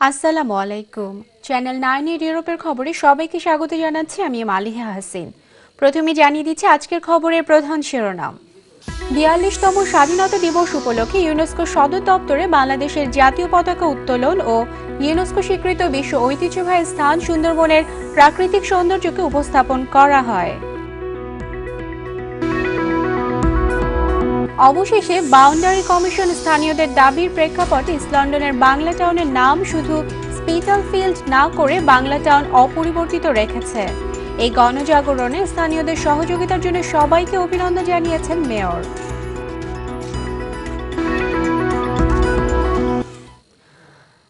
আসসালামু আলাইকুম। চ্যানেল 9 এর ইউরোপের খবরে সবাইকে স্বাগত জানাচ্ছি আমি মালিহা হাসিন। প্রথমে জানিয়ে দিচ্ছি আজকের খবরের প্রধান শিরোনাম। ৪২তম স্বাধীনতা দিবস উপলক্ষে ইউনেস্কো সদর দপ্তরে বাংলাদেশের জাতীয় পতাকা উত্তোলন ও ইউনেস্কো স্বীকৃত বিশ্ব ঐতিহ্যবাহী স্থান সুন্দরবনের প্রাকৃতিক সৌন্দর্যকে উপস্থাপন করা হয়। অবশেষে বাউন্ডারি কমিশন স্থানীয়দের দাবির প্রেক্ষাপটে ইস্ট লন্ডনের বাংলা টাউনের নাম শুধু স্পিটালফিল্ড না করে বাংলা টাউন অপরিবর্তিত রেখেছে। এই গণজাগরণে স্থানীয়দের সহযোগিতার জন্য সবাইকে অভিনন্দন জানিয়েছেন মেয়র।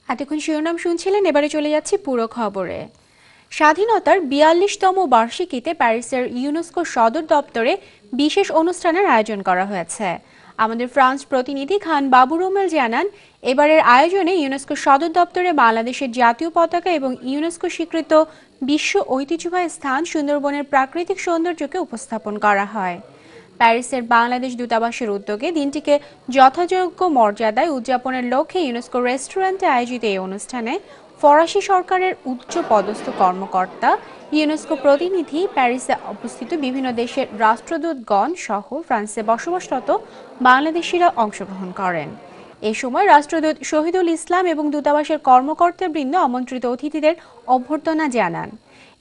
এতক্ষণ শিরোনাম শুনছিলেন, এবারে চলে যাচ্ছি পুরো খবরে। স্বাধীনতার ৪২তম বার্ষিকীতে প্যারিসের ইউনেস্কো সদর দপ্তরে বিশেষ অনুষ্ঠানের আয়োজন করা হয়েছে। আমাদের ফ্রান্স প্রতিনিধি খান বাবু রোমেল জানান, এবারের আয়োজনে ইউনেস্কো সদর দপ্তরে বাংলাদেশের জাতীয় পতাকা এবং ইউনেস্কো স্বীকৃত বিশ্ব ঐতিহ্যবাহী স্থান সুন্দরবনের প্রাকৃতিক সৌন্দর্যকে উপস্থাপন করা হয়। প্যারিসের বাংলাদেশ দূতাবাসের উদ্যোগে দিনটিকে যথাযোগ্য মর্যাদায় উদযাপনের লক্ষ্যে ইউনেস্কো রেস্টুরেন্টে আয়োজিত এই অনুষ্ঠানে ফরাসি সরকারের উচ্চ পদস্থ কর্মকর্তা, ইউনেস্কো প্রতিনিধি, প্যারিসে অবস্থিত বিভিন্ন দেশের রাষ্ট্রদূতগণ সহ ফ্রান্সে বসবাসরত বাংলাদেশিরা অংশগ্রহণ করেন। এ সময় রাষ্ট্রদূত শহীদুল ইসলাম এবং দূতাবাসের কর্মকর্তাবৃন্দ আমন্ত্রিত অতিথিদের অভ্যর্থনা জানান।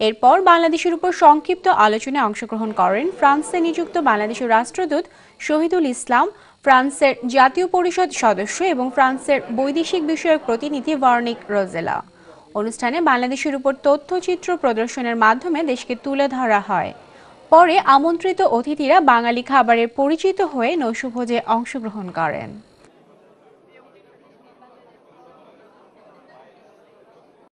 এরপর বাংলাদেশের উপর সংক্ষিপ্ত আলোচনায় অংশগ্রহণ করেন ফ্রান্সে নিযুক্ত বাংলাদেশের রাষ্ট্রদূত শহীদুল ইসলাম, ফ্রান্সের জাতীয় পরিষদ সদস্য এবং ফ্রান্সের বৈদেশিক বিষয়ক প্রতিনিধি ভার্নিক রোজেলা। অনুষ্ঠানে বাংলাদেশের উপর তথ্যচিত্র প্রদর্শনের মাধ্যমে দেশকে তুলে ধরা হয়। পরে আমন্ত্রিত অতিথিরা বাঙালি খাবারের পরিচিত হয়ে নৈশভোজে অংশগ্রহণ করেন।